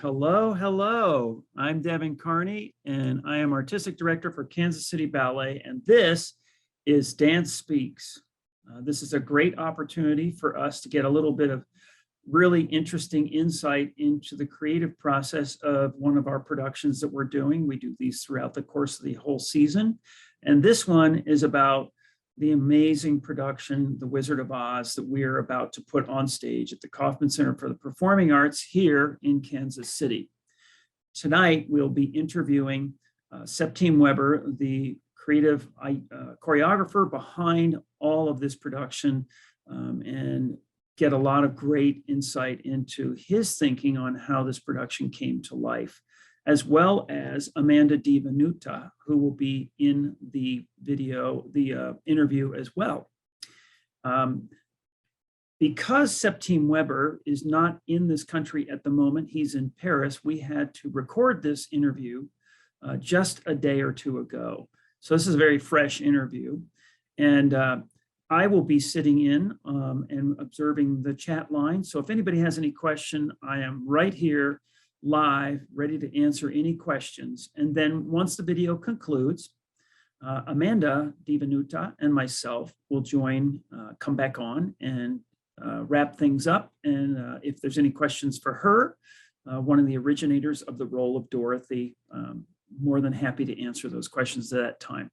Hello, hello. I'm Devon Carney, and I am Artistic Director for Kansas City Ballet, and this is Dance Speaks. This is a great opportunity for us to get a little bit of really interesting insight into the creative process of one of our productions that we're doing. We do these throughout the course of the whole season, and this one is about the amazing production, The Wizard of Oz, that we are about to put on stage at the Kauffman Center for the Performing Arts here in Kansas City. Tonight, we'll be interviewing Septime Webre, the creative choreographer behind all of this production, and get a lot of great insight into his thinking on how this production came to life, as well as Amanda DeVenuta, who will be in the interview as well. Because Septime Webre is not in this country at the moment, he's in Paris, we had to record this interview just a day or two ago. So this is a very fresh interview. And I will be sitting in and observing the chat line. So if anybody has any question, I am right here live, ready to answer any questions. And then once the video concludes, Amanda DeVenuta and myself will come back on and wrap things up. And if there's any questions for her, one of the originators of the role of Dorothy, more than happy to answer those questions at that time.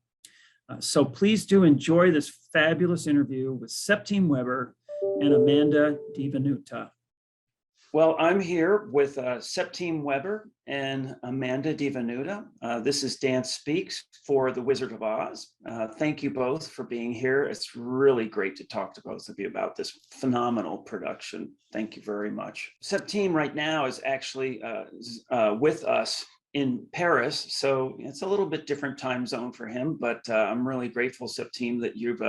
So please do enjoy this fabulous interview with Septime Webre and Amanda DeVenuta. Well, I'm here with Septime Webre and Amanda DeVenuta. This is Dance Speaks for The Wizard of Oz. Thank you both for being here. It's really great to talk to both of you about this phenomenal production. Thank you very much. Septime right now is actually with us in Paris, so it's a little bit different time zone for him, but I'm really grateful, Septime, that you've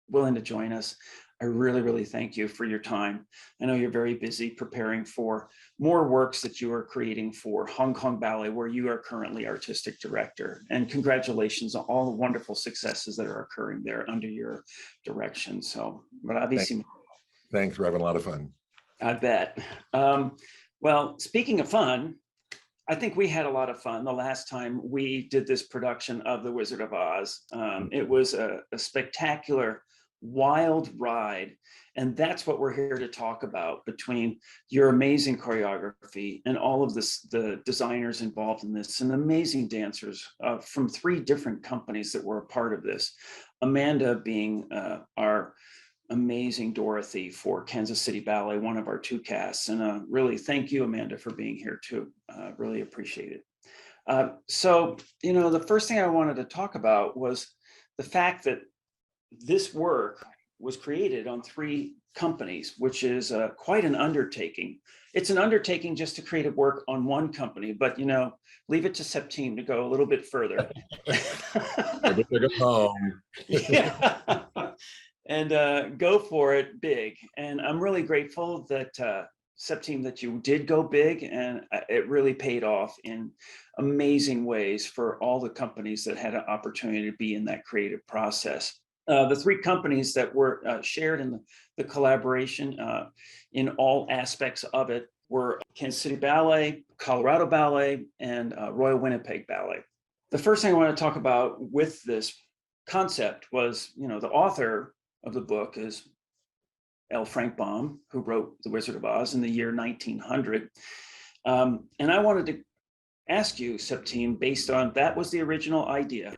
willing to join us. I really, really thank you for your time. I know you're very busy preparing for more works that you are creating for Hong Kong Ballet, where you are currently artistic director. And congratulations on all the wonderful successes that are occurring there under your direction. So, but obviously, thanks. We're having a lot of fun. I bet. Well, speaking of fun, I think we had a lot of fun the last time we did this production of The Wizard of Oz. It was a spectacular, wild ride, and that's what we're here to talk about, between your amazing choreography and all of the designers involved in this, and amazing dancers from 3 different companies that were a part of this. Amanda being our amazing Dorothy for Kansas City Ballet, one of our 2 casts, and really thank you, Amanda, for being here too. Really appreciate it. So, you know, the first thing I wanted to talk about was the fact that this work was created on 3 companies, which is quite an undertaking. It's an undertaking just to create a work on one company, but, you know, leave it to Septime to go a little bit further. Yeah. And go for it big. And I'm really grateful that Septime, that you did go big, and it really paid off in amazing ways for all the companies that had an opportunity to be in that creative process. The 3 companies that were shared in the collaboration in all aspects of it were Kansas City Ballet, Colorado Ballet, and Royal Winnipeg Ballet. The first thing I want to talk about with this concept was, you know, the author of the book is L. Frank Baum, who wrote The Wizard of Oz in the year 1900. And I wanted to ask you, Septime, based on that was the original idea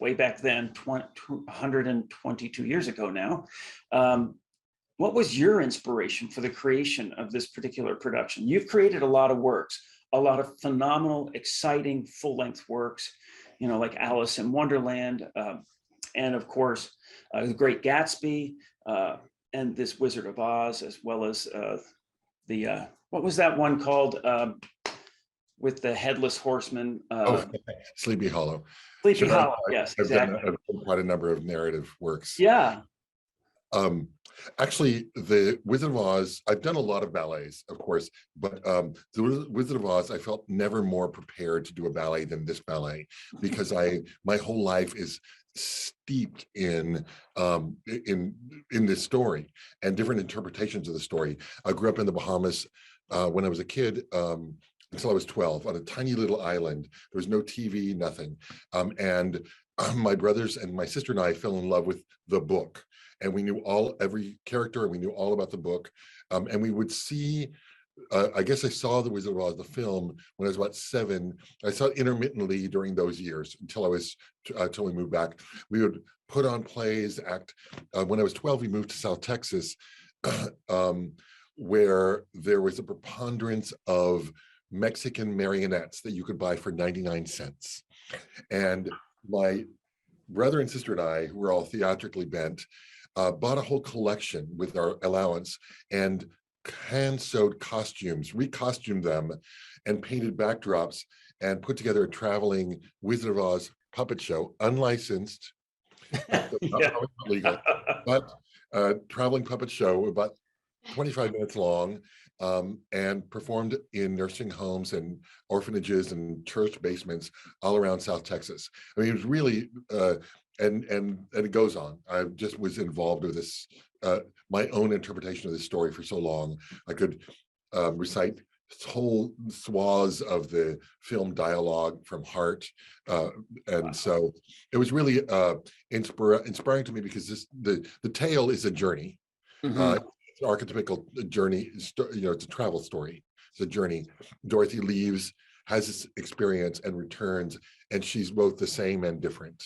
way back then, 122 years ago now. What was your inspiration for the creation of this particular production? You've created a lot of works, a lot of phenomenal, exciting, full-length works, you know, like Alice in Wonderland, and of course, The Great Gatsby, and this Wizard of Oz, as well as what was that one called with the headless horseman? Sleepy Hollow. Sleepy Hollow, yes, exactly. I've done quite a number of narrative works. Yeah. Actually, the Wizard of Oz, I've done a lot of ballets, of course, but the Wizard of Oz, I felt never more prepared to do a ballet than this ballet, because my whole life is steeped in this story and different interpretations of the story. I grew up in the Bahamas. when I was a kid, until I was 12, on a tiny little island. There was no TV, nothing. And my brothers and my sister and I fell in love with the book. And we knew every character, and we knew all about the book. And we would see, I guess I saw The Wizard of Oz, the film, when I was about 7. I saw it intermittently during those years until we moved back. We would put on plays, act. When I was 12, we moved to South Texas, where there was a preponderance of Mexican marionettes that you could buy for 99 cents. And my brother and sister and I, who were all theatrically bent, bought a whole collection with our allowance and hand-sewed costumes, recostumed them, and painted backdrops, and put together a traveling Wizard of Oz puppet show, unlicensed, not legal, but traveling puppet show about 25 minutes long, and performed in nursing homes and orphanages and church basements all around South Texas. I mean, it was really, and it goes on. I just was involved with this, my own interpretation of this story for so long. I could recite whole swaths of the film dialogue from heart, and so it was really inspiring to me, because the tale is a journey. It's an archetypical journey. It's a travel story. It's a journey. Dorothy leaves, has this experience, and returns, and she's both the same and different.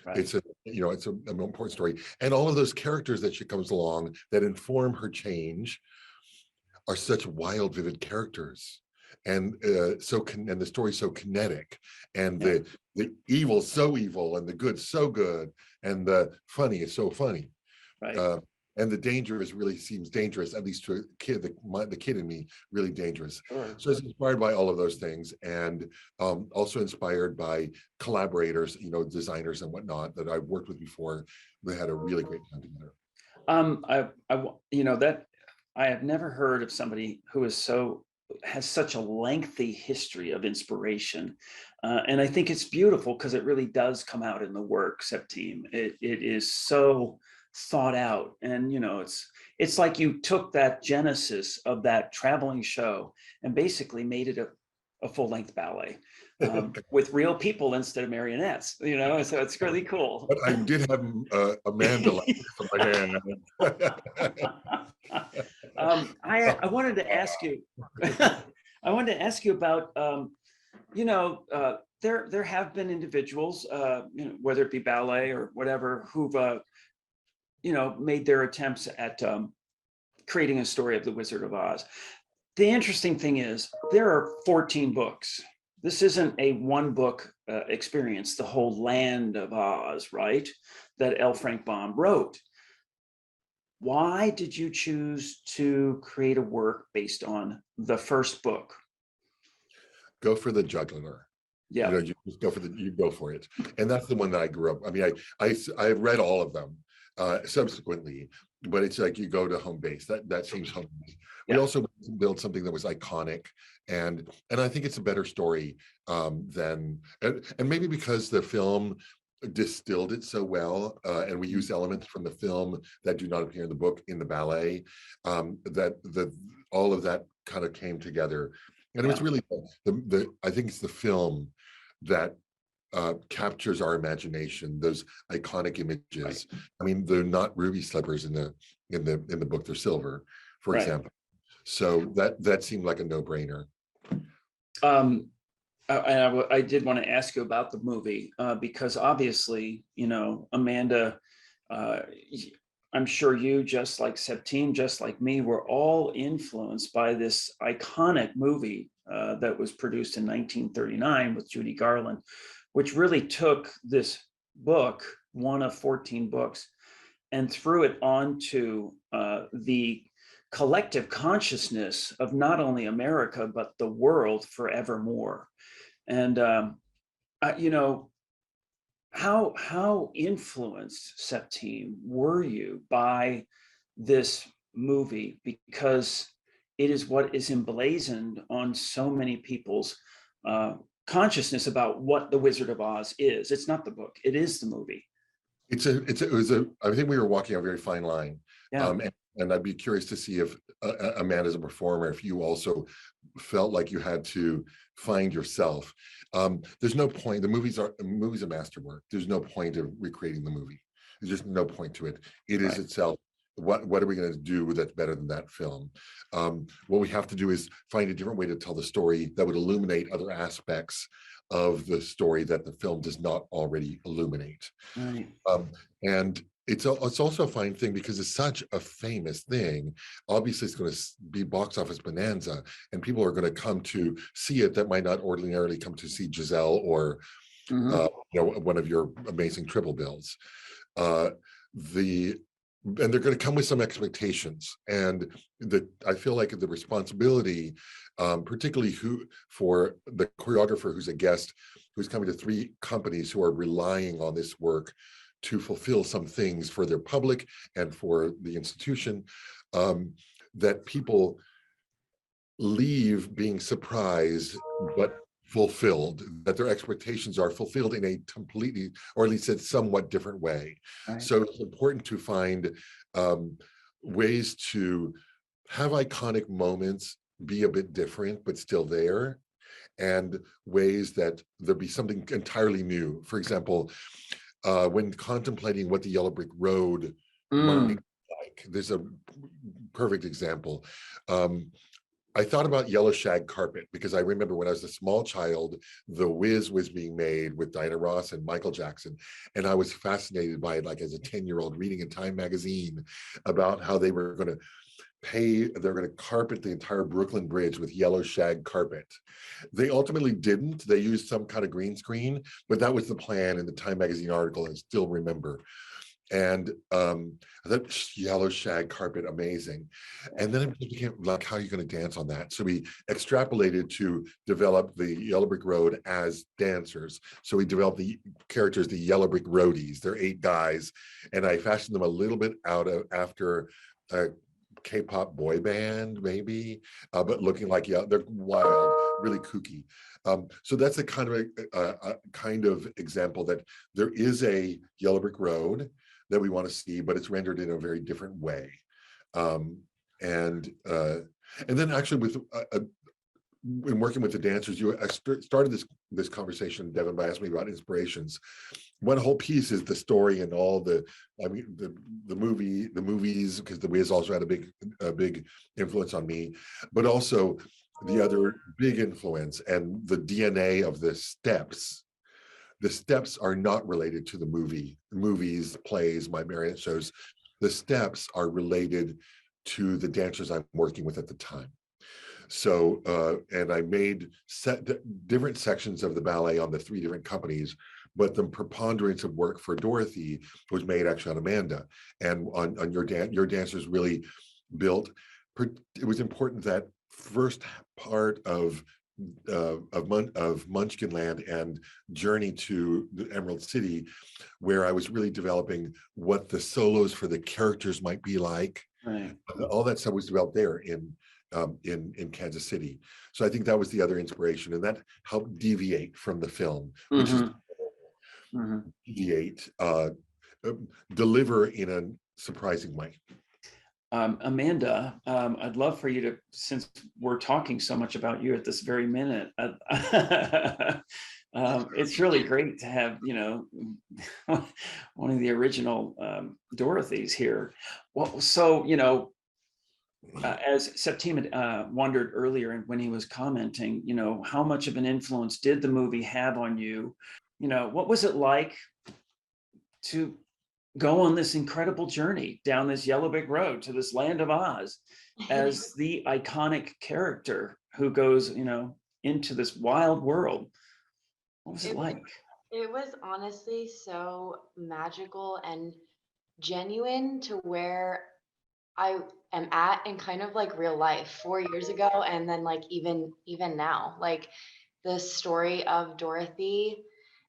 Right. It's an important story, and all of those characters that she comes along that inform her change are such wild, vivid characters, and and the story's so kinetic, and the evil so evil, and the good so good, and the funny is so funny. Right. And the danger really seems dangerous, at least to a kid, the kid in me, really dangerous. Sure. So I was inspired by all of those things, and also inspired by collaborators, designers and whatnot that I've worked with before. We had a really great time together. I have never heard of somebody who has such a lengthy history of inspiration. And I think it's beautiful, because it really does come out in the work, Septime. It is so thought out, and it's like you took that genesis of that traveling show and basically made it a full-length ballet, with real people instead of marionettes, so it's really cool. But I did have Amanda on my hand. I wanted to ask you about, there have been individuals, whether it be ballet or whatever, who've made their attempts at creating a story of the Wizard of Oz. The interesting thing is there are 14 books. This isn't a one-book experience, the whole land of Oz, right, that L. Frank Baum wrote. Why did you choose to create a work based on the first book? Go for the jugular. Yeah. You just you go for it. And that's the one that I grew up. I mean, I read all of them subsequently, but it's like you go to home base. That seems home base. We also built something that was iconic, and I think it's a better story than, and maybe because the film distilled it so well, and we use elements from the film that do not appear in the book in the ballet, that all of that kind of came together. And it was really I think it's the film that captures our imagination, those iconic images. Right. I mean, they're not ruby slippers in the book, they're silver, for example. So that seemed like a no-brainer. I did want to ask you about the movie, because obviously, Amanda, I'm sure you, just like Septime, just like me, were all influenced by this iconic movie that was produced in 1939 with Judy Garland, which really took this book, one of 14 books, and threw it onto the collective consciousness of not only America, but the world forevermore. And, how influenced, Septime, were you by this movie? Because it is what is emblazoned on so many people's consciousness about what the Wizard of Oz is. It's not the book, it is the movie. I think we were walking a very fine line. Yeah. And And I'd be curious to see if Amanda, as a performer, if you also felt like you had to find yourself. There's no point. The movie's a masterwork. There's no point of recreating the movie. There's just no point to it. It is itself. What are we going to do that's better than that film? What we have to do is find a different way to tell the story that would illuminate other aspects of the story that the film does not already illuminate. Right. And it's also a fine thing because it's such a famous thing. Obviously, it's going to be box office bonanza, and people are going to come to see it that might not ordinarily come to see Giselle or one of your amazing triple bills. And they're going to come with some expectations, and I feel like the responsibility, particularly for the choreographer who's a guest, who's coming to 3 companies who are relying on this work to fulfill some things for their public and for the institution, that people leave being surprised but fulfilled, that their expectations are fulfilled in a completely, or at least a somewhat different way. Right. So it's important to find ways to have iconic moments be a bit different but still there, and ways that there be something entirely new. For example, when contemplating what the Yellow Brick Road might be like, there's a perfect example. I thought about Yellow Shag Carpet because I remember when I was a small child, The Wiz was being made with Diana Ross and Michael Jackson. And I was fascinated by it, like as a 10-year-old reading in Time magazine about how they were going to carpet the entire Brooklyn Bridge with yellow shag carpet. They ultimately didn't. They used some kind of green screen, but that was the plan in the Time magazine article, I still remember. And that yellow shag carpet, amazing. And then it became like, how are you going to dance on that? So we extrapolated to develop the Yellow Brick Road as dancers. So we developed the characters, the Yellow Brick Roadies. They're 8 guys, and I fashioned them a little bit after a K-pop boy band, maybe, but looking like, yeah, they're wild, really kooky. So that's a kind of example that there is a Yellow Brick Road that we want to see, but it's rendered in a very different way. And then actually in working with the dancers, I started this conversation, Devon, by asking me about inspirations. One whole piece is the story and all the movies, because The Wiz also had a big influence on me, but also the other big influence and the DNA of the steps. The steps are not related to the movies, plays, my marionette shows. The steps are related to the dancers I'm working with at the time. So, and I made different sections of the ballet on the 3 different companies, but the preponderance of work for Dorothy was made actually on Amanda. And on your dancers really built. It was important that first part of Munchkinland and Journey to the Emerald City, where I was really developing what the solos for the characters might be like. Right. All that stuff was developed there in Kansas City. So I think that was the other inspiration, and that helped deviate from the film, which is deviate, deliver in a surprising way. Amanda, I'd love for you to, since we're talking so much about you at this very minute, it's really great to have, one of the original Dorothys here. Well, so, as Septime wondered earlier, and when he was commenting, how much of an influence did the movie have on you? What was it like to go on this incredible journey down this Yellow Brick Road to this land of Oz as the iconic character who goes, into this wild world? What was it like? It was honestly so magical and genuine to where I am at in kind of like real life 4 years ago, and then like even now. Like, the story of Dorothy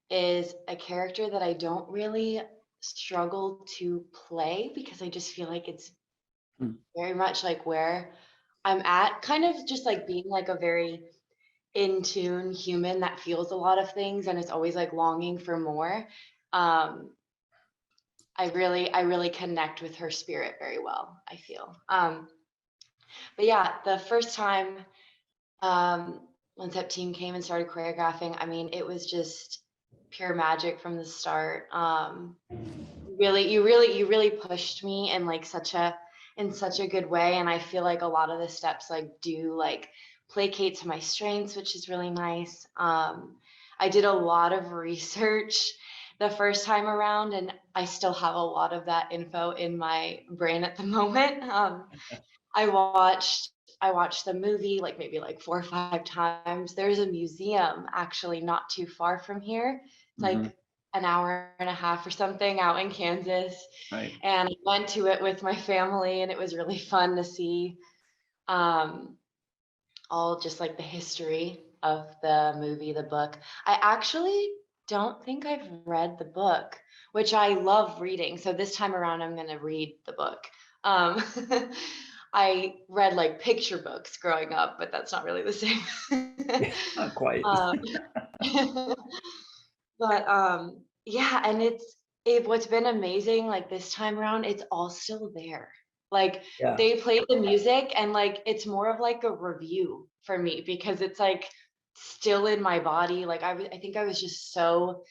is a character that I don't really struggle to play because I just feel like it's very much like where I'm at, kind of just like being like a very in tune human that feels a lot of things and is always like longing for more. I really connect with her spirit very well, I feel. But yeah, the first time when Septime came and started choreographing, I mean, it was just pure magic from the start. You really pushed me in like in such a good way, and I feel like a lot of the steps like do like placate to my strengths, which is really nice. I did a lot of research the first time around, and I still have a lot of that info in my brain at the moment. I watched I watched the movie like maybe like 4 or 5 times. There's a museum actually not too far from here. It's Mhm. like an hour and a half or something out in Kansas. Right. And I went to it with my family, and it was really fun to see um, all just like the history of the movie, the book. I actually don't think I've read the book, which I love reading. So this time around, I'm going to read the book. Um, I read like picture books growing up, but that's not really the same. Yeah, not quite. um, but yeah, and what's been amazing like this time around, it's all still there. Like Yeah. they played the music, and like it's more of like a review for me because it's like still in my body. Like I think I was just so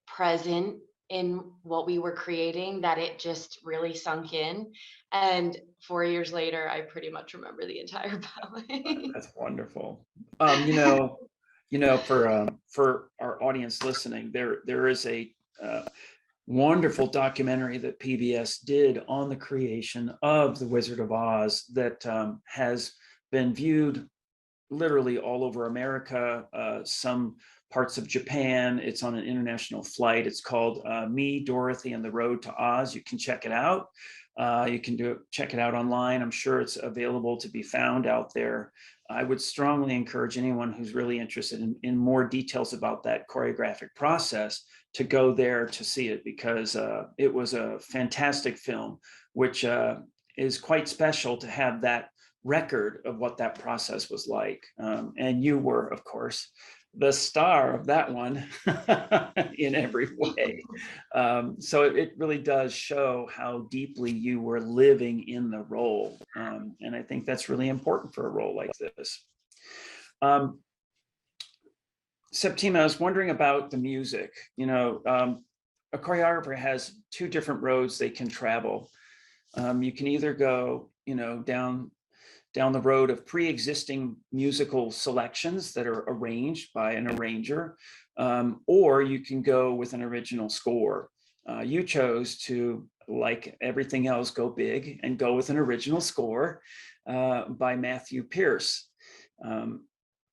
present in what we were creating that it just really sunk in. And 4 years later, I pretty much remember the entire ballet. That's wonderful. For our audience listening, there is a wonderful documentary that PBS did on the creation of the Wizard of Oz that has been viewed literally all over America, some parts of Japan. It's on an international flight. It's called Me, Dorothy, and the Road to Oz. You can check it out. You can check it out online. I'm sure it's available to be found out there. I would strongly encourage anyone who's really interested in more details about that choreographic process to go there to see it, because it was a fantastic film, which is quite special to have that record of what that process was like. And you were, of course, the star of that one in every way. So it really does show how deeply you were living in the role. And I think that's really important for a role like this. Septime, I was wondering about the music. A choreographer has two different roads they can travel. You can either go, down the road of pre-existing musical selections that are arranged by an arranger, or you can go with an original score. You chose to, like everything else, go big and go with an original score by Matthew Pierce.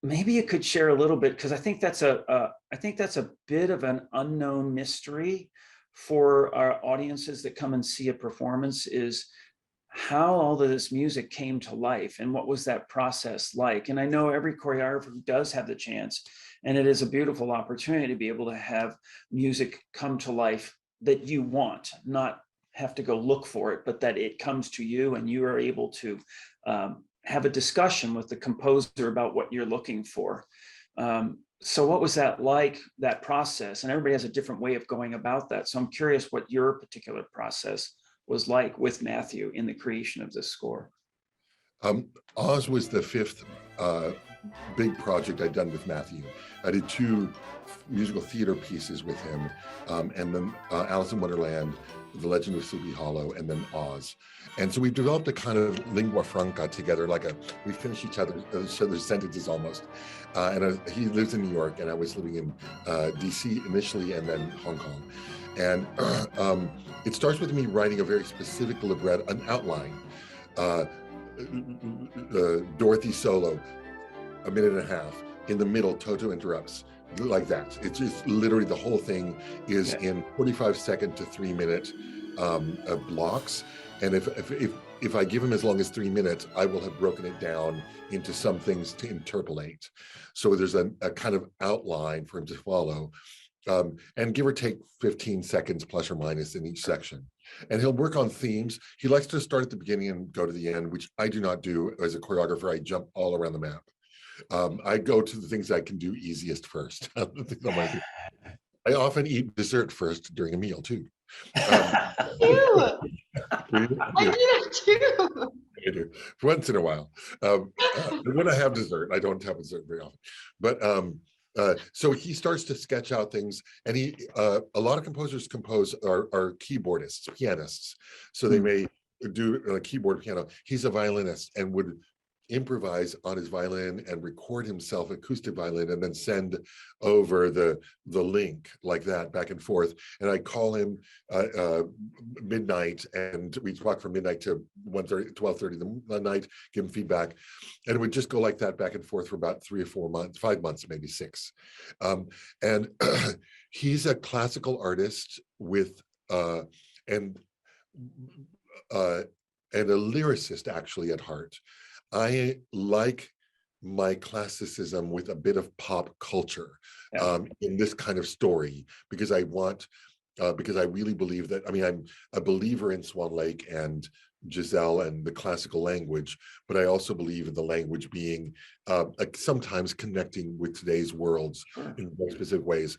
Maybe you could share a little bit, because I think that's a bit of an unknown mystery for our audiences that come and see a performance, is how all of this music came to life and what was that process like. And I know every choreographer does have the chance, and it is a beautiful opportunity to be able to have music come to life that you want, not have to go look for it, but that it comes to you and you are able to have a discussion with the composer about what you're looking for. So what was that like, that process? And everybody has a different way of going about that. So I'm curious what your particular process was like with Matthew in the creation of this score. Oz was the fifth big project I'd done with Matthew. I did 2 musical theater pieces with him, and then Alice in Wonderland, The Legend of Sleepy Hollow, and then Oz. And so we developed a kind of lingua franca together, we finish each other's sentences almost. He lives in New York, and I was living in DC initially, and then Hong Kong. And it starts with me writing a very specific libretto, an outline. Dorothy solo, 1.5 minutes. In the middle, Toto interrupts, like that. It's just literally the whole thing is in 45-second to 3-minute blocks. And if I give him as long as 3 minutes, I will have broken it down into some things to interpolate. So there's a kind of outline for him to follow. And give or take 15 seconds plus or minus in each section. And he'll work on themes. He likes to start at the beginning and go to the end, which I do not do as a choreographer. I jump all around the map. I go to the things I can do easiest first. I often eat dessert first during a meal too. Ew, You I do, do that too. you do. Once in a while. When I have dessert, I don't have dessert very often. But so he starts to sketch out things, and a lot of composers are keyboardists, pianists. So they may do a keyboard piano. He's a violinist and would improvise on his violin and record himself acoustic violin and then send over the link like that back and forth. And I call him midnight, and we talk from midnight to 1:30, 12:30 the night, give him feedback, and it would just go like that back and forth for about 3 or 4 months, 5 months, maybe 6. And he's a classical artist with and a lyricist actually at heart. I like my classicism with a bit of pop culture in this kind of story, because I really believe that, I mean, I'm a believer in Swan Lake and Giselle and the classical language, but I also believe in the language being sometimes connecting with today's worlds in very specific ways.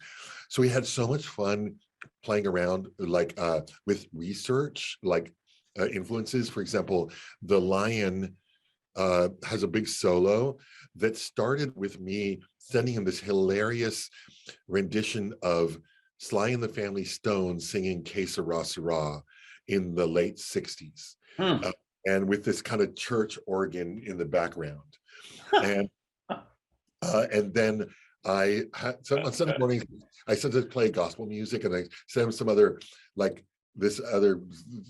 So we had so much fun playing around, like with research, like influences. For example, The Lion has a big solo that started with me sending him this hilarious rendition of Sly and the Family Stone singing Que Sera Sera in the late 60s. And with this kind of church organ in the background. And then I had on Sunday mornings, I started to play gospel music, and I sent him some other, like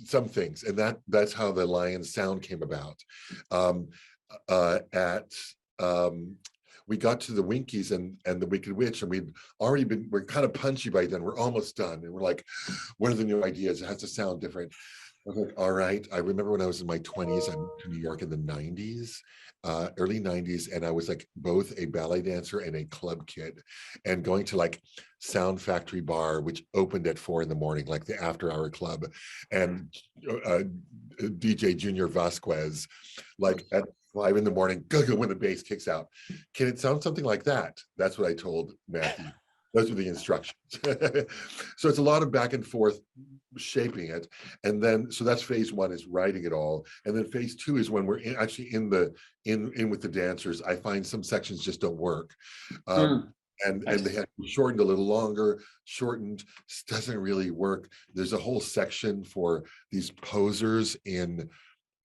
some things, and that's how the Lion sound came about. We got to the Winkies and the Wicked Witch, and we're kind of punchy by then. We're almost done, and we're like, what are the new ideas? It has to sound different. I was like, all right. I remember when I was in my 20s, I moved to New York in the 90s, early 90s, and I was like both a ballet dancer and a club kid, and going to like Sound Factory Bar, which opened at 4 a.m, like the after-hour club, and DJ Junior Vasquez, like at 5 a.m, go when the bass kicks out. Can it sound something like that? That's what I told Matthew. Those are the instructions. So it's a lot of back and forth shaping it. And then, so that's phase 1, is writing it all. And then phase 2 is when we're actually in with the dancers. I find some sections just don't work. And they have to be shortened a little longer. Shortened doesn't really work. There's a whole section for these posers in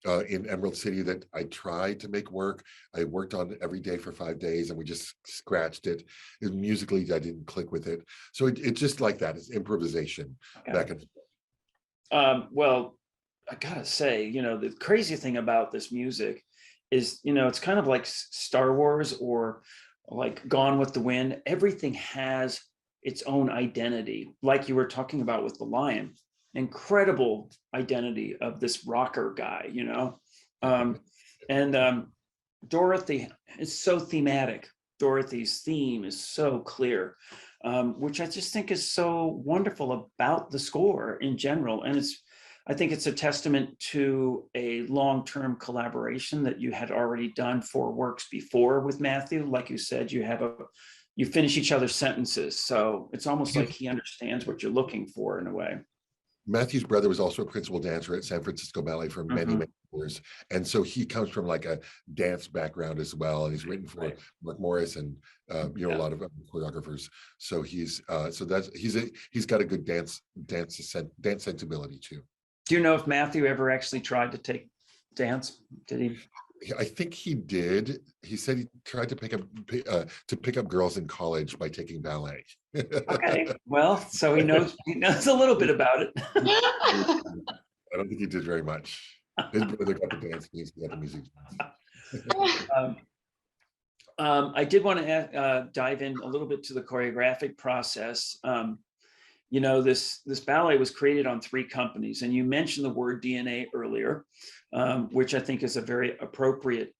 Emerald City that I tried to make work. I worked on it every day for 5 days, and we just scratched it. Musically, I didn't click with it. So it's just like that. It's improvisation back and forth. Well, I gotta say, the crazy thing about this music is, it's kind of like Star Wars or like Gone with the Wind. Everything has its own identity, like you were talking about with The Lion. Incredible identity of this rocker guy, and Dorothy is so thematic. Dorothy's theme is so clear, which I just think is so wonderful about the score in general. And I think it's a testament to a long-term collaboration that you had already done 4 works before with Matthew. Like you said, you finish each other's sentences, so it's almost like he understands what you're looking for in a way. Matthew's brother was also a principal dancer at San Francisco Ballet for many, many years. And so he comes from like a dance background as well. And he's written for Mark Morris and, a lot of choreographers. So he's got a good dance sensibility too. Do you know if Matthew ever actually tried to take dance? Did he? I think he did. He said he tried to pick up girls in college by taking ballet. Okay, well, so he knows a little bit about it. I don't think he did very much. His brother got the dance music, got the music. I did want to dive in a little bit to the choreographic process. This ballet was created on 3 companies, and you mentioned the word DNA earlier, which I think is a very appropriate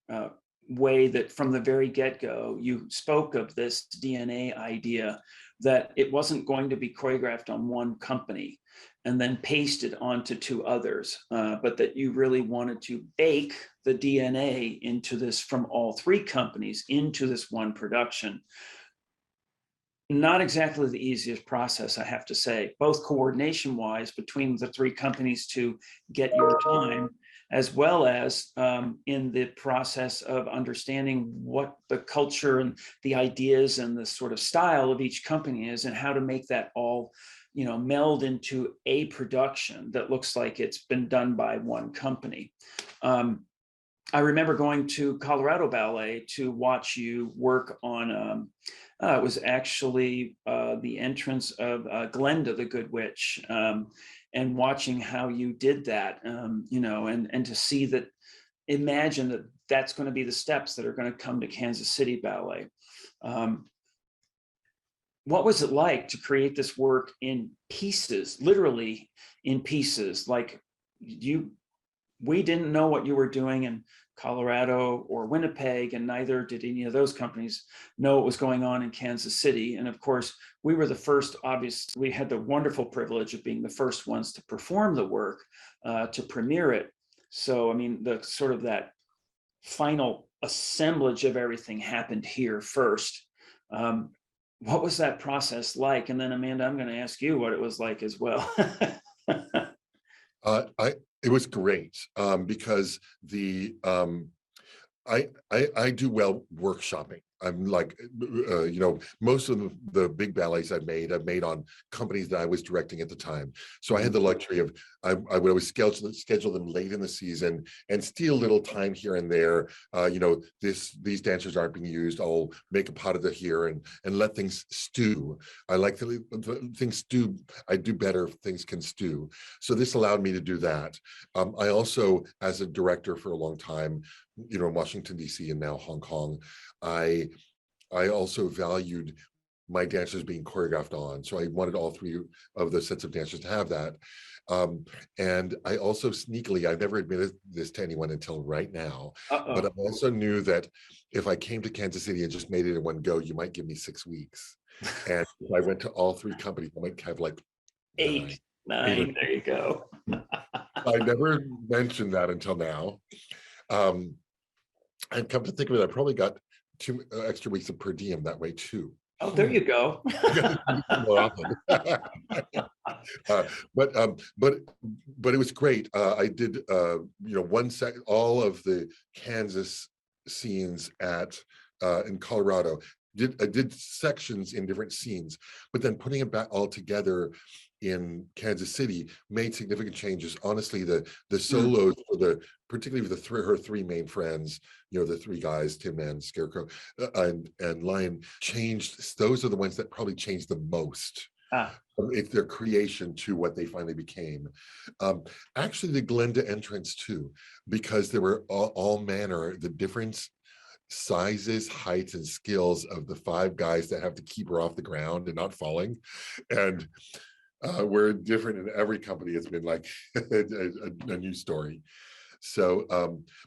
way that from the very get-go, you spoke of this DNA idea that it wasn't going to be choreographed on one company and then pasted onto 2 others, but that you really wanted to bake the DNA into this from all 3 companies into this one production. Not exactly the easiest process, I have to say, both coordination wise between the three companies to get your time, as well as in the process of understanding what the culture and the ideas and the sort of style of each company is, and how to make that all, meld into a production that looks like it's been done by one company. I remember going to Colorado Ballet to watch you work on, it was actually the entrance of Glenda, the Good Witch, and watching how you did that, and to see that, imagine that that's going to be the steps that are going to come to Kansas City Ballet. What was it like to create this work in pieces, literally in pieces? Like we didn't know what you were doing in Colorado or Winnipeg, and neither did any of those companies know what was going on in Kansas City. And of course, we were the first, obviously, we had the wonderful privilege of being the first ones to perform the work, to premiere it. So, I mean, the sort of that final assemblage of everything happened here first. What was that process like? And then, Amanda, I'm going to ask you what it was like as well. It was great because I do well workshopping. I'm like, most of the big ballets I've made on companies that I was directing at the time. So I had the luxury of, I would always schedule them late in the season and steal little time here and there. These dancers aren't being used. I'll make a pot of it here and let things stew. I like things stew. I do better if things can stew. So this allowed me to do that. I also, as a director for a long time, in Washington, D.C. and now Hong Kong, I also valued my dancers being choreographed on. So I wanted all three of the sets of dancers to have that. And I also sneakily, I've never admitted this to anyone until right now, but I also knew that if I came to Kansas City and just made it in one go, you might give me 6 weeks. And if I went to all three companies, I might have like nine. There you go. I never mentioned that until now. And come to think of it, I probably got 2 extra weeks of per diem that way too. Oh, there you go. More often. But it was great. I did all of the Kansas scenes in Colorado. I did sections in different scenes, but then putting it back all together in Kansas City made significant changes. Honestly, the solos for particularly with her three main friends, the three guys, Tin Man, Scarecrow, and Lion, changed. Those are the ones that probably changed the most. It's their creation to what they finally became. Actually, the Glenda entrance too, because there were all manner, the different sizes, heights, and skills of the 5 guys that have to keep her off the ground and not falling. And we're different in every company. It's been like a new story. So,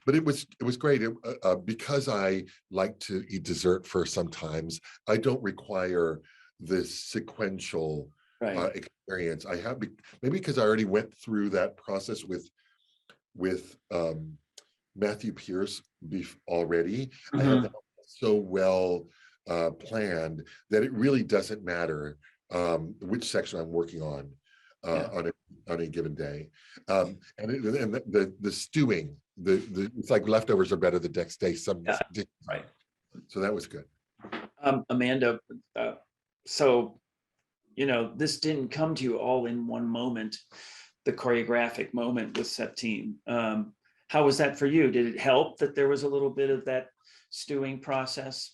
but it was great because I like to eat dessert first. Sometimes I don't require this sequential experience. I have maybe because I already went through that process with Matthew Pierce already. I have that so well planned that it really doesn't matter which section I'm working on a given day, and the stewing, it's like leftovers are better the next day. Right. So that was good. Amanda, so this didn't come to you all in one moment, the choreographic moment with Septime. How was that for you? Did it help that there was a little bit of that stewing process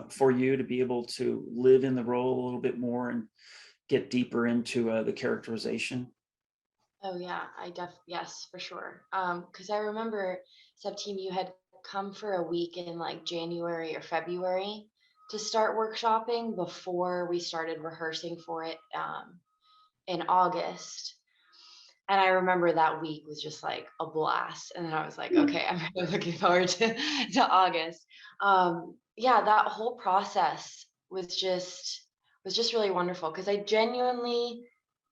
for you to be able to live in the role a little bit more and get deeper into the characterization? Oh yeah, yes, for sure. Because I remember, Septime, you had come for a week in like January or February to start workshopping before we started rehearsing for it in August. And I remember that week was just like a blast. And then I was like, okay, I'm really looking forward to August. That whole process was just really wonderful because I genuinely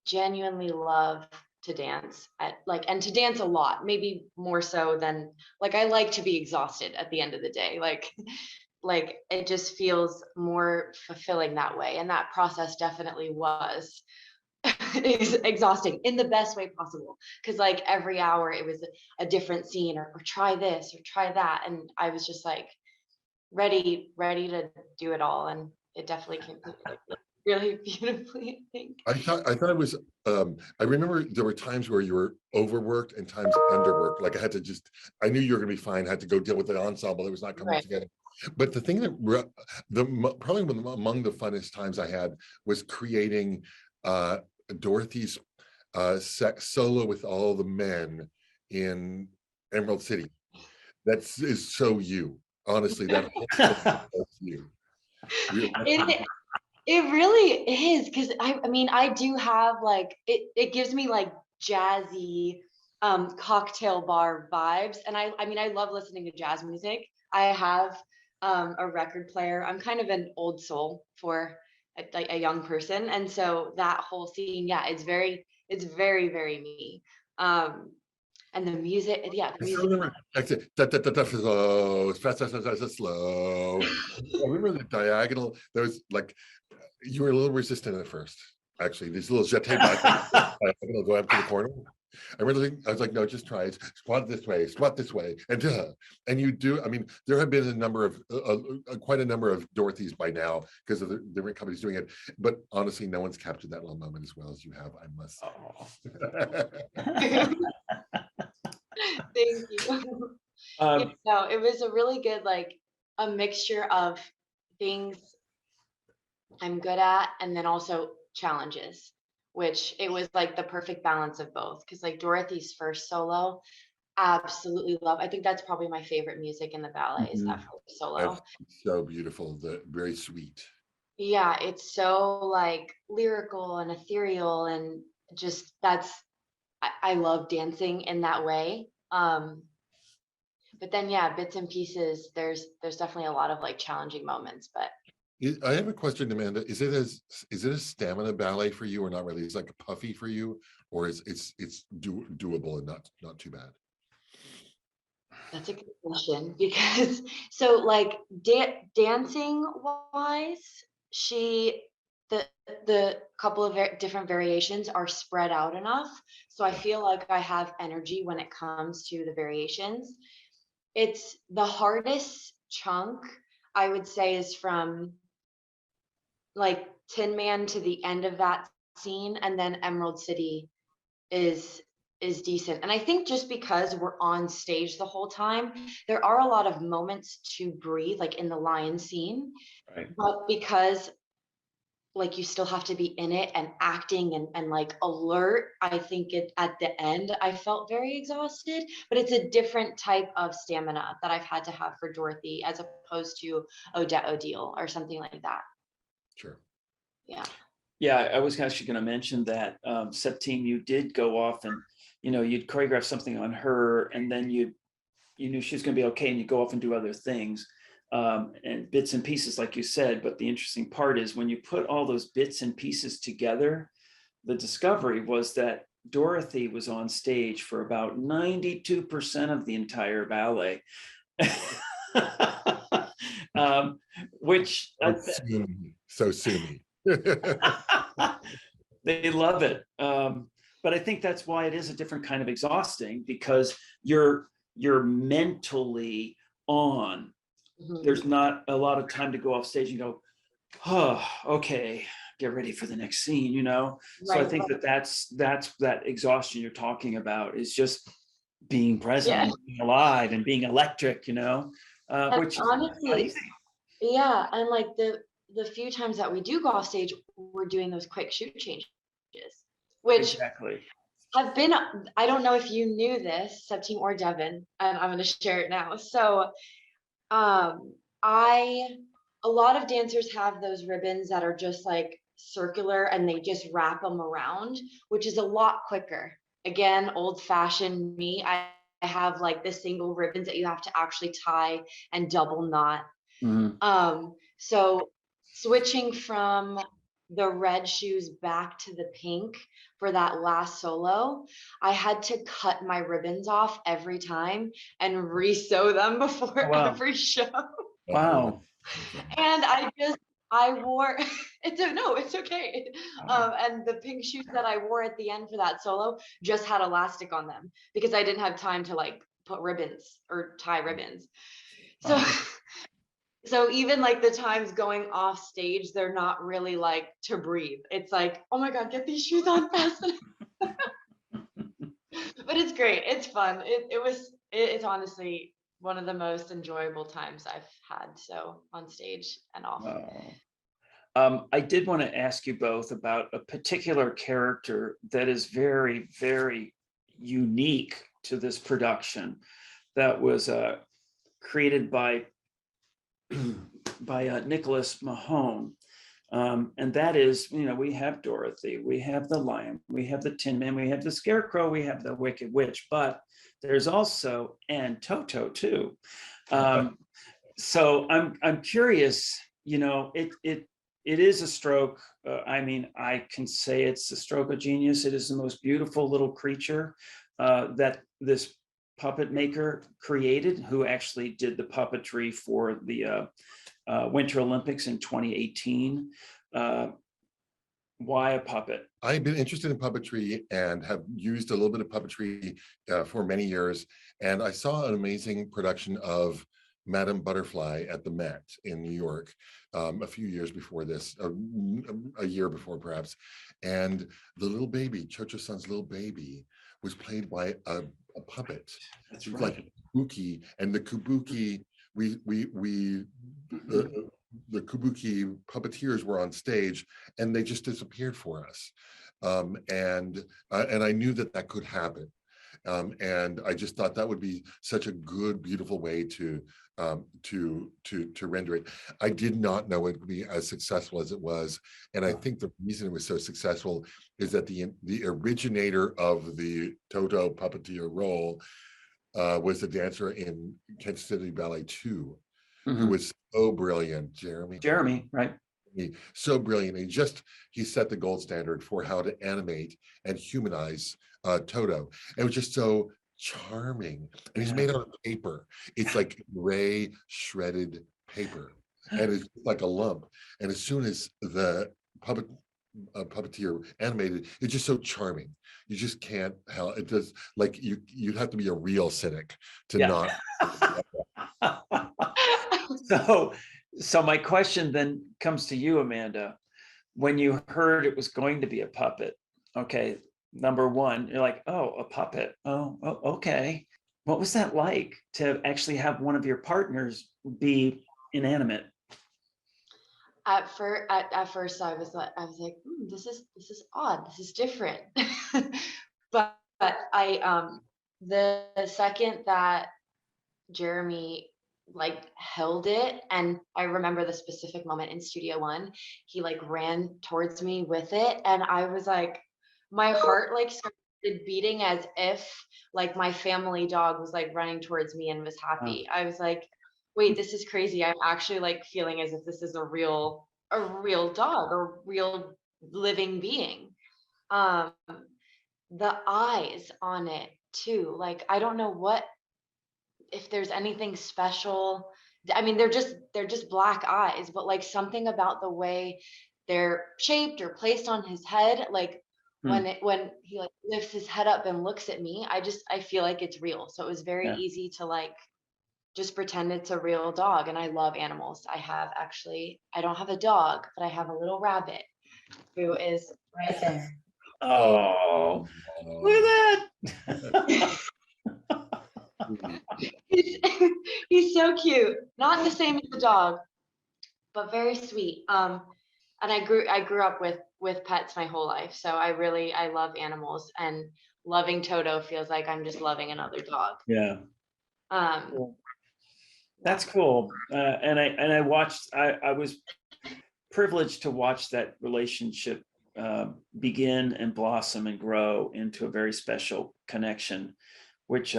love to dance and to dance a lot, maybe more so than I like to be exhausted at the end of the day. like it just feels more fulfilling that way. And that process definitely was exhausting in the best way possible. Cause like every hour it was a different scene or try this or try that. And I was just like ready to do it all. And it definitely came together really beautifully, I think. I thought it was I remember there were times where you were overworked and times underworked. Like I knew you were gonna be fine, had to go deal with the ensemble that was not coming Right. together. But the thing that probably one among the funnest times I had was creating Dorothy's solo with all the men in Emerald City. That is so you. Honestly, that whole thing is you. It really is, because I mean I do have like it gives me like jazzy cocktail bar vibes, and I mean I love listening to jazz music. I have a record player. I'm kind of an old soul for like a young person, and so that whole scene, yeah, it's very very me. And the music, yeah, the I still music. remember slow, fast, fast, fast, fast, slow. I remember the diagonal. There was like you were a little resistant at first. Actually, these little jeté diagonal go up to the corner. I was like, no, just try it. Squat this way, and you do. I mean, there have been a number of quite a number of Dorothy's by now because of the different companies doing it. But honestly, no one's captured that little moment as well as you have. I must say. Thank you. No, it was a really good, like a mixture of things I'm good at and then also challenges, which it was like the perfect balance of both. Cause like Dorothy's first solo, absolutely love. I think that's probably my favorite music in the ballet is that first solo. That's so beautiful, very sweet. Yeah, it's so like lyrical and ethereal and just I love dancing in that way. But then yeah, bits and pieces, there's definitely a lot of like challenging moments, but I have a question, Amanda. Is it a stamina ballet for you, or not really? It's like puffy for you, or it's doable and not too bad? that's a good question because so like dancing wise, the couple of different variations are spread out enough, so I feel like I have energy when it comes to the variations. It's the hardest chunk I would say is from like Tin Man to the end of that scene, and then Emerald City is decent. And I think just because we're on stage the whole time, there are a lot of moments to breathe, like in the lion scene. Right. But because like you still have to be in it and acting and like alert, I think it at the end I felt very exhausted, but it's a different type of stamina that I've had to have for Dorothy as opposed to Odette Odile or something like that. Sure. Yeah. Yeah, I was actually going to mention that Septime, you did go off and you'd choreograph something on her, and then you knew she was going to be okay, and you go off and do other things and bits and pieces, like you said. But the interesting part is when you put all those bits and pieces together, the discovery was that Dorothy was on stage for about 92% of the entire ballet. Which so soon. They love it. But I think that's why it is a different kind of exhausting, because you're mentally on. Mhm. There's not a lot of time to go off stage and go, oh, okay, get ready for the next scene, So I think that's that exhaustion you're talking about is just being present, and being alive, and being electric, which honestly, is yeah, and like the few times that we do go off stage, we're doing those quick shoot changes, which exactly have been, I don't know if you knew this, Septime or Devon, and I'm going to share it now. So a lot of dancers have those ribbons that are just like circular and they just wrap them around, which is a lot quicker. Again, old fashioned me. I have like the single ribbons that you have to actually tie and double knot. So switching from the red shoes back to the pink for that last solo, I had to cut my ribbons off every time and re-sew them before every show. Wow. And I wore, it's okay. And the pink shoes that I wore at the end for that solo just had elastic on them because I didn't have time to like put ribbons or tie ribbons. So, so even like the times going off stage, they're not really like to breathe. It's like, oh my God, get these shoes on fast. But it's great. It's fun. It's honestly one of the most enjoyable times I've had. So on stage and off. I did want to ask you both about a particular character that is very, very unique to this production that was created by Nicholas Mahone. And that is, we have Dorothy, we have the Lion, we have the Tin Man, we have the Scarecrow, we have the Wicked Witch, but there's also and Toto too. So I'm curious, it is a stroke. I mean, I can say it's a stroke of genius. It is the most beautiful little creature that this puppet maker created, who actually did the puppetry for the Winter Olympics in 2018. Why a puppet? I've been interested in puppetry and have used a little bit of puppetry for many years. And I saw an amazing production of Madame Butterfly at the Met in New York a few years before this, a year before perhaps. And the little baby, Cho-Cho-san's little baby, was played by a puppet. That's It was right. like a kabuki, and the kabuki, the kabuki puppeteers were on stage, and they just disappeared for us. And I knew that could happen. And I just thought that would be such a good, beautiful way to render it. I did not know it would be as successful as it was, and I think the reason it was so successful is that the originator of the Toto puppeteer role was the dancer in Kansas City Ballet 2, who was so brilliant, Jeremy, right? So brilliant. He set the gold standard for how to animate and humanize Toto. It was just so charming. And he's made out of paper. It's like gray shredded paper, and it's like a lump. And as soon as the puppeteer animated, it's just so charming. You just can't help it. Does like you'd have to be a real cynic to not. So my question then comes to you, Amanda. When you heard it was going to be a puppet, okay, number one, you're like, oh, a puppet. Oh, okay. What was that like to actually have one of your partners be inanimate? At first, I was like, this is odd. This is different. but I the second that Jeremy like held it, and I remember the specific moment in Studio One, he like ran towards me with it, and I was like, my heart like started beating as if like my family dog was like running towards me and was happy. I was like, wait, this is crazy. I'm actually like feeling as if this is a real dog, a real living being. Um, the eyes on it too, like I don't know what if there's anything special. I mean, they're just black eyes, but like something about the way they're shaped or placed on his head, like when he like lifts his head up and looks at me, I feel like it's real. So it was very easy to like just pretend it's a real dog. And I love animals. I don't have a dog, but I have a little rabbit who is right there. Oh, look at that. He's so cute. Not the same as the dog, but very sweet. And I grew up with pets my whole life, so I love animals, and loving Toto feels like I'm just loving another dog. Yeah. Cool. That's cool. And I was privileged to watch that relationship begin and blossom and grow into a very special connection, which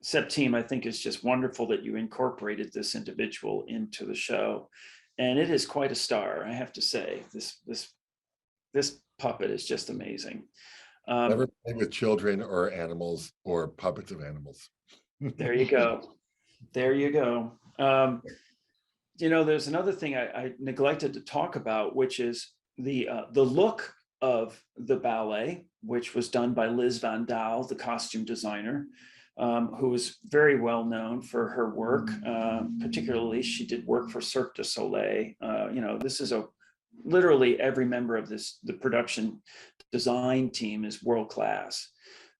Septime, I think, is just wonderful that you incorporated this individual into the show, and it is quite a star, I have to say. This puppet is just amazing. Never played with children or animals or puppets of animals. There you go. There you go. there's another thing I neglected to talk about, which is the look of the ballet, which was done by Liz Van Daal, the costume designer, who was very well known for her work. Particularly, she did work for Cirque du Soleil. This is literally every member of the production design team is world class.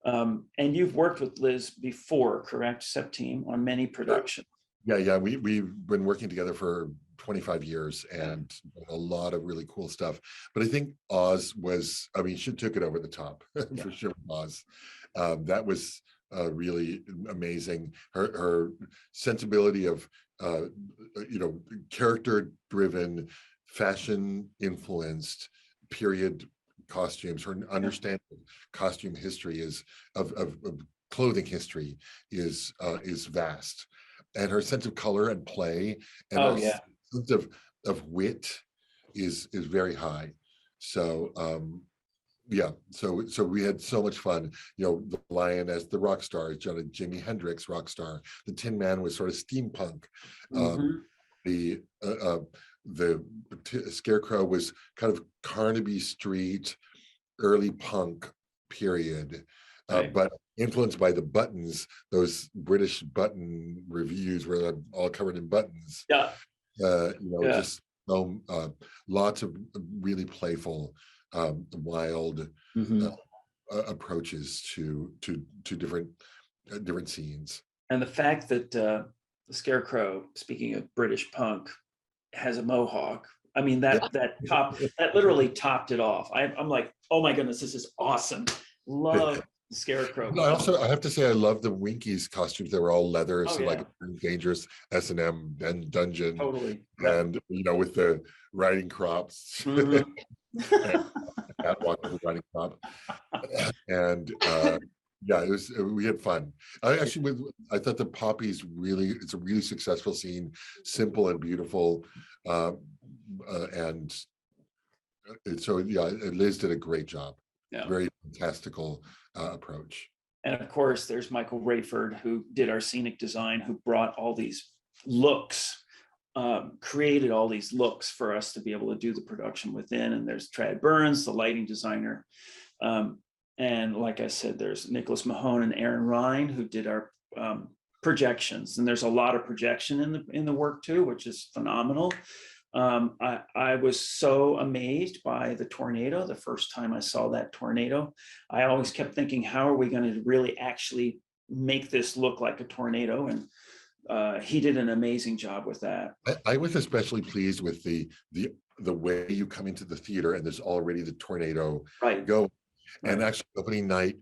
And you've worked with Liz before, correct, Septime, on many productions? Yeah. We've been working together for 25 years and a lot of really cool stuff. But I think Oz was, she took it over the top for sure. Oz, that was really amazing. Her sensibility of, character-driven, fashion-influenced period costumes. Her understanding of costume history of clothing history is vast. And her sense of color and play and sense of wit is very high. So so we had so much fun. The Lion as the rock star, Jimi Hendrix rock star. The Tin Man was sort of steampunk. The Scarecrow was kind of Carnaby Street, early punk period, but influenced by the buttons, those British button reviews where they're all covered in buttons. Just lots of really playful, wild approaches to different scenes. And the fact that the Scarecrow, speaking of British punk, has a mohawk. That literally topped it off. I'm like, oh my goodness, this is awesome. Love Scarecrow. I have to say, I love the Winkies costumes. They were all leather, like dangerous S&M and dungeon. Totally. And with the riding crops, and catwalk with the riding crop, and we had fun. I thought the Poppies it's a really successful scene, simple and beautiful, and so Liz did a great job. Very fantastical approach. And of course, there's Michael Rayford, who did our scenic design, who brought all these looks, created all these looks for us to be able to do the production within. And there's Trad Burns, the lighting designer. And like I said, there's Nicholas Mahone and Aaron Ryan, who did our projections. And there's a lot of projection in the work too, which is phenomenal. I was so amazed by the tornado. The first time I saw that tornado, I always kept thinking, how are we going to really actually make this look like a tornado? And he did an amazing job with that. I was especially pleased with the way you come into the theater and there's already the tornado going. And actually, opening night,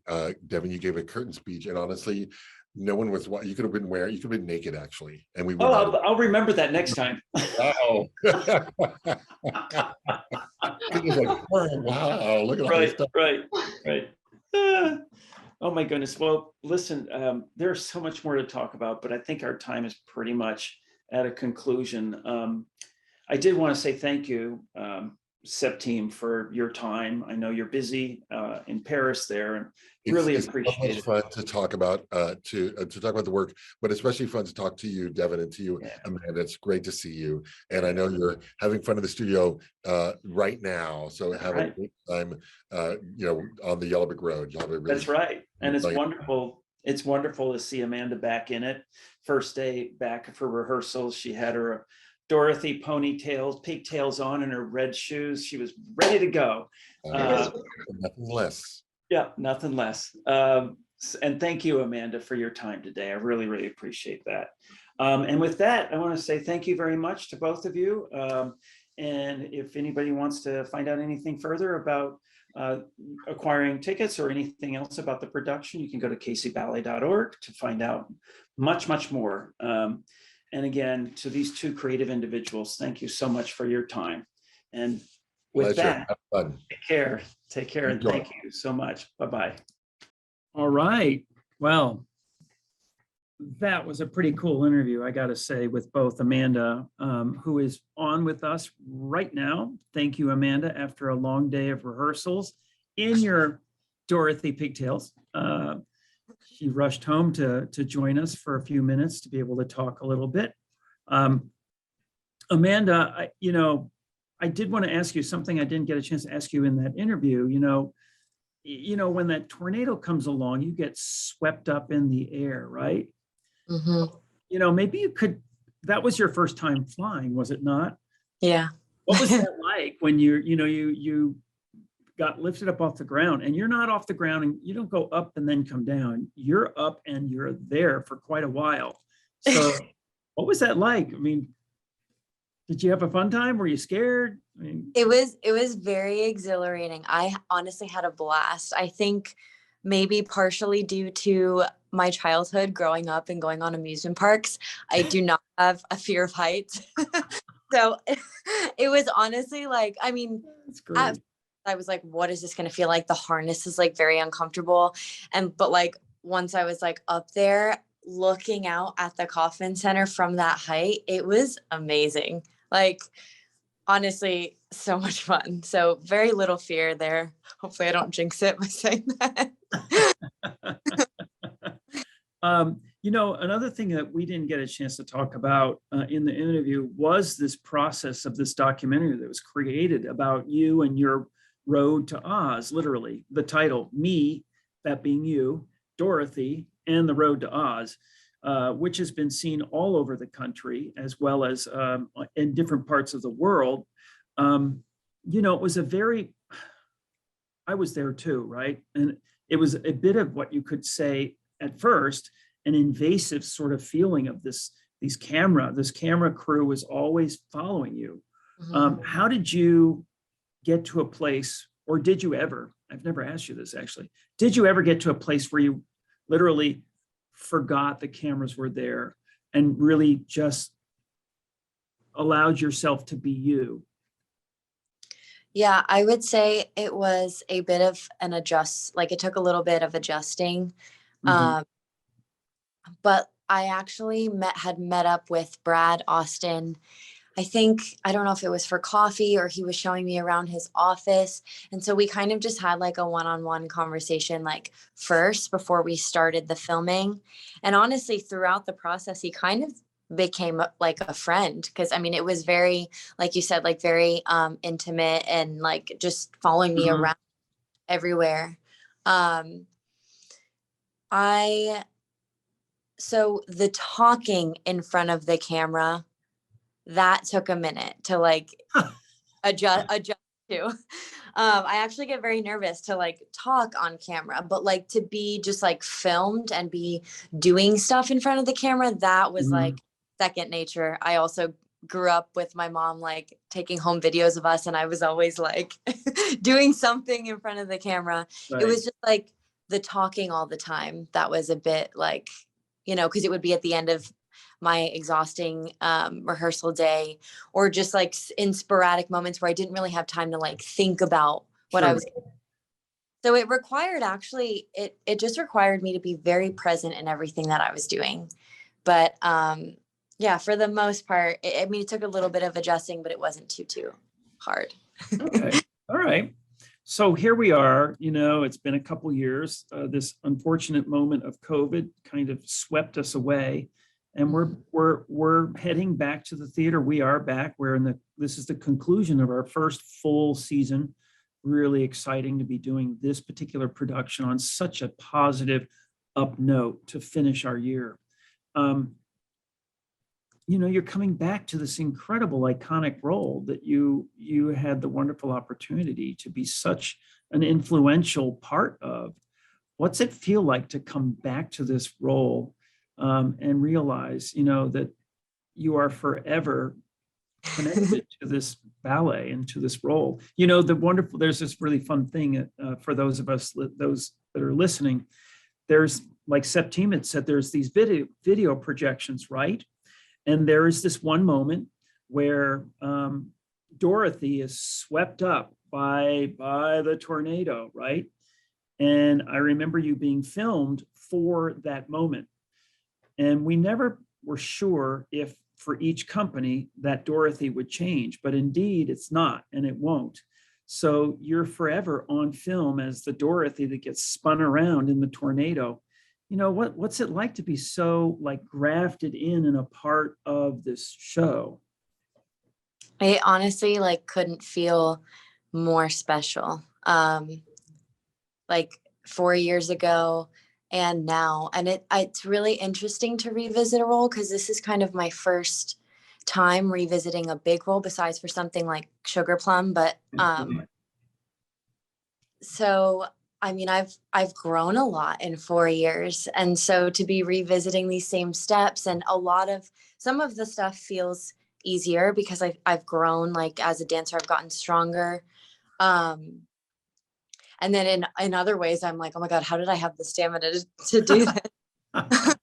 Devon, you gave a curtain speech, and honestly, no one was. You could have been naked actually, and we. I'll remember that next time. Wow! It was like, wow! Look at all this stuff. Right. Oh my goodness! Well, listen, there's so much more to talk about, but I think our time is pretty much at a conclusion. I did want to say thank you, Septime, for your time. I know you're busy in Paris there, and really appreciate it. It's fun to talk about to talk about the work, but especially fun to talk to you, Devon, and to you, Amanda. It's great to see you, and I know you're having fun in the studio right now. So have a great time, on the Yellow Brick Road. You'll have a really That's right, and it's wonderful. It's wonderful to see Amanda back in it. First day back for rehearsals, she had her Dorothy pigtails on, and her red shoes. She was ready to go. Nothing less. Yeah, nothing less. And thank you, Amanda, for your time today. I really, really appreciate that. And with that, I want to say thank you very much to both of you. And if anybody wants to find out anything further about acquiring tickets or anything else about the production, you can go to kcballet.org to find out much, much more. And again, to these two creative individuals, thank you so much for your time. And with that, take care, and thank you so much. Bye-bye. All right. Well, that was a pretty cool interview, I got to say, with both Amanda, who is on with us right now. Thank you, Amanda, after a long day of rehearsals in your Dorothy pigtails. She rushed home to join us for a few minutes to be able to talk a little bit. Amanda, I did want to ask you something I didn't get a chance to ask you in that interview. When that tornado comes along, you get swept up in the air, right? Hmm. Maybe you could, that was your first time flying, was it not? Yeah. What was that like when you got lifted up off the ground, and you're not off the ground and you don't go up and then come down. You're up and you're there for quite a while. So what was that like? I mean, did you have a fun time? Were you scared? I mean, It was very exhilarating. I honestly had a blast. I think maybe partially due to my childhood growing up and going on amusement parks, I do not have a fear of heights. So it was honestly like, I mean, that's at great. first I was like, what is this going to feel like? The harness is like very uncomfortable. But like once I was like up there looking out at the Kauffman Center from that height, it was amazing. Like honestly, so much fun. So very little fear there. Hopefully I don't jinx it by saying that. Another thing that we didn't get a chance to talk about in the interview was this process of this documentary that was created about you and your road to Oz, literally the title, me, that being you, Dorothy, and the road to Oz, which has been seen all over the country as well as in different parts of the world. It was I was there too, right? And it was a bit of what you could say at first, an invasive sort of feeling of this camera crew was always following you. Mhm. How did you get to a place, or did you ever, I've never asked you this actually, did you ever get to a place where you literally forgot the cameras were there and really just allowed yourself to be you? Yeah, I would say it was a bit of an like it took a little bit of adjusting. Mhm. Um, but I actually had met up with Brad Austin. I think, I don't know if it was for coffee or he was showing me around his office. And so we kind of just had like a one-on-one conversation, like first before we started the filming. And honestly, throughout the process, he kind of became like a friend. Cause I mean, it was very, like you said, like very intimate and like just following me Mhm. around everywhere. Um, I, so the talking in front of the camera, that took a minute to like adjust to. I actually get very nervous to like talk on camera, but like to be just like filmed and be doing stuff in front of the camera, that was Mhm. like second nature. I also grew up with my mom like taking home videos of us, and I was always like doing something in front of the camera. It Right. was just like the talking all the time that was a bit like, because it would be at the end of my exhausting rehearsal day, or just like in sporadic moments where I didn't really have time to like think about what I Sure. was. So it required actually, it just required me to be very present in everything that I was doing. But yeah, for the most part, I mean, it took a little bit of adjusting, but it wasn't too hard. Okay. All right. So here we are. It's been a couple years. This unfortunate moment of COVID kind of swept us away, and we're heading back to the theater. We are back. This is the conclusion of our first full season. Really exciting to be doing this particular production on such a positive up note to finish our year. Um, you're coming back to this incredible iconic role that you had the wonderful opportunity to be such an influential part of. What's it feel like to come back to this role, and realize that you are forever connected to this ballet and to this role? There's this really fun thing for those of us, those that are listening. There's, like Septime had said, there's these video projections, right? And there is this one moment where Dorothy is swept up by the tornado, right? And I remember you being filmed for that moment. And we never were sure if for each company that Dorothy would change, but indeed it's not, and it won't. So you're forever on film as the Dorothy that gets spun around in the tornado. What's it like to be so like grafted in and a part of this show? I honestly like couldn't feel more special. Like 4 years ago and now. And it's really interesting to revisit a role because this is kind of my first time revisiting a big role besides for something like Sugar Plum. But so I mean I've grown a lot in 4 years. And so to be revisiting these same steps, and some of the stuff feels easier because I've grown, like as a dancer, I've gotten stronger. And then in other ways, I'm like, oh my God, how did I have the stamina to do this?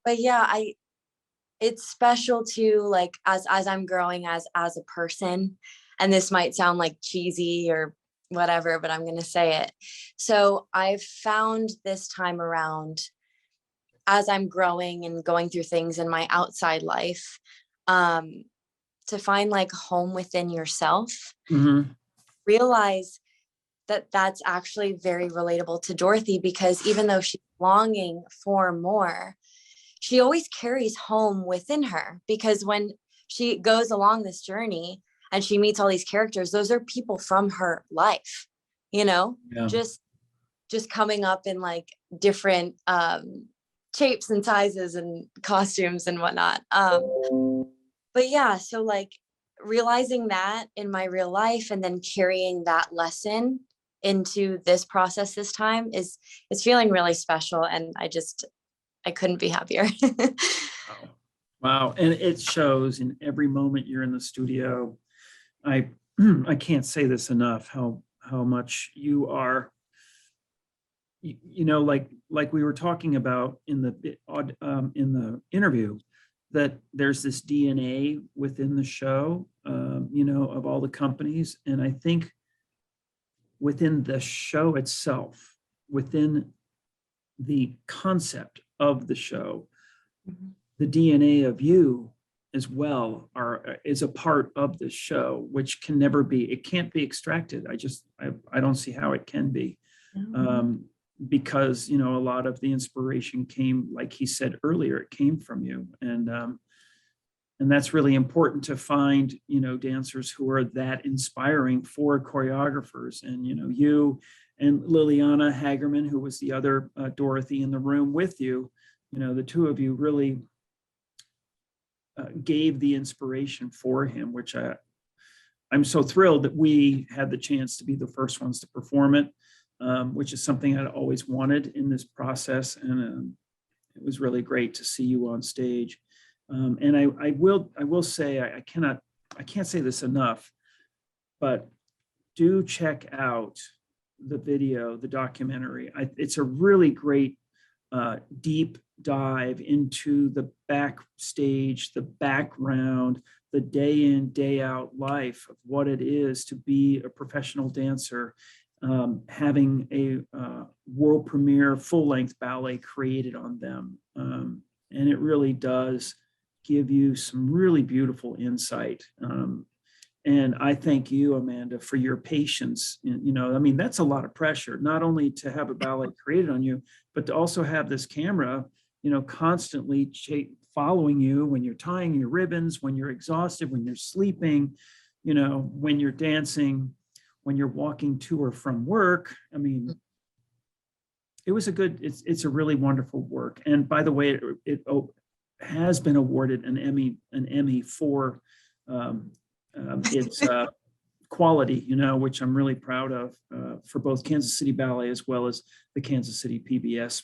But yeah, it's special too, like as I'm growing as a person. And this might sound like cheesy or whatever, but I'm going to say it. So I've found this time around, as I'm growing and going through things in my outside life, to find like home within yourself. Mm-hmm. Realize that that's actually very relatable to Dorothy, because even though she's longing for more, she always carries home within her, because when she goes along this journey and she meets all these characters, those are people from her life, Yeah. just coming up in like different shapes and sizes and costumes and whatnot. But yeah, so like realizing that in my real life and then carrying that lesson into this process this time is feeling really special. And I couldn't be happier. Wow. Wow. And it shows in every moment you're in the studio. I can't say this enough, how much you are, like we were talking about in the interview, that there's this DNA within the show, of all the companies. And I think within the show itself, within the concept of the show, the DNA of you as well is a part of the show, which it can't be extracted. I don't see how it can be. Because, a lot of the inspiration came, like he said earlier, it came from you. And that's really important to find, dancers who are that inspiring for choreographers. And, you and Liliana Hagerman, who was the other Dorothy in the room with you, the two of you really gave the inspiration for him, which I'm so thrilled that we had the chance to be the first ones to perform it, which is something I'd always wanted in this process. And it was really great to see you on stage. And I will say, I can't say this enough, but do check out the video, the documentary. It's a really great deep dive into the backstage, the background, the day in, day out life of what it is to be a professional dancer, having a world premiere full-length ballet created on them. And it really does give you some really beautiful insight. And I thank you, Amanda, for your patience. That's a lot of pressure, not only to have a ballet created on you, but to also have this camera, constantly following you when you're tying your ribbons, when you're exhausted, when you're sleeping, when you're dancing, when you're walking to or from work. It's a really wonderful work. And by the way, it has been awarded an Emmy for its quality, which I'm really proud of, for both Kansas City Ballet as well as the Kansas City PBS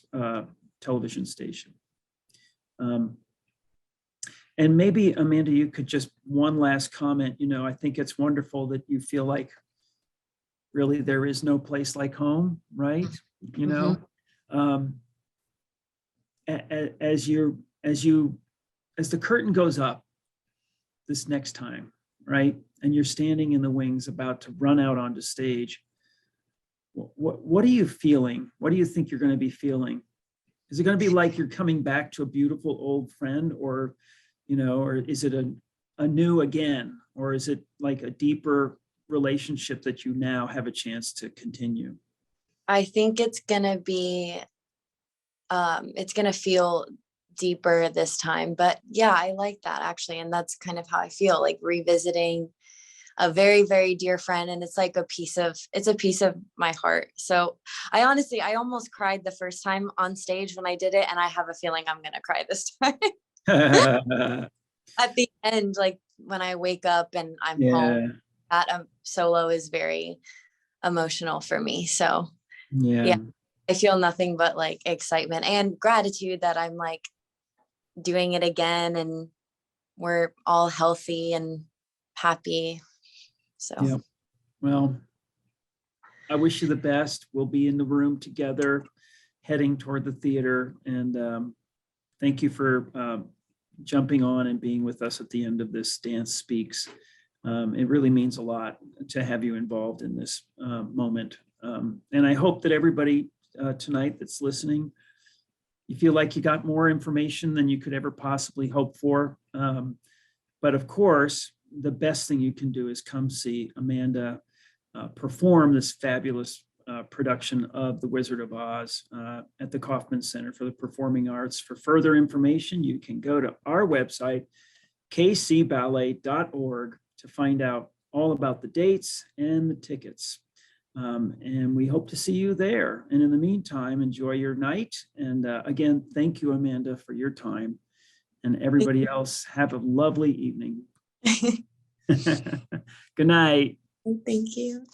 television station. And maybe, Amanda, you could just one last comment. I think it's wonderful that you feel like really there is no place like home, right? As the curtain goes up this next time, right? And you're standing in the wings about to run out onto stage. What are you feeling? What do you think you're going to be feeling? Is it going to be like you're coming back to a beautiful old friend, or is it a new again? Or is it like a deeper relationship that you now have a chance to continue? I think it's going to be, it's going to feel deeper this time. But yeah, I like that actually. And that's kind of how I feel, like revisiting a very, very dear friend. And it's like it's a piece of my heart. So I almost cried the first time on stage when I did it. And I have a feeling I'm going to cry this time. At the end, like when I wake up and I'm home, that solo is very emotional for me. So yeah, I feel nothing but like excitement and gratitude that I'm like doing it again and we're all healthy and happy. So yeah. Well, I wish you the best. We'll be in the room together heading toward the theater, and thank you for jumping on and being with us at the end of this Dance Speaks. It really means a lot to have you involved in this moment. And I hope that everybody tonight that's listening, you feel like you got more information than you could ever possibly hope for. But of course, the best thing you can do is come see Amanda perform this fabulous production of The Wizard of Oz at the Kauffman Center for the Performing Arts. For further information, you can go to our website, kcballet.org, to find out all about the dates and the tickets. And we hope to see you there. And in the meantime, enjoy your night. And again, thank you, Amanda, for your time. And everybody else, have a lovely evening. Good night. Thank you.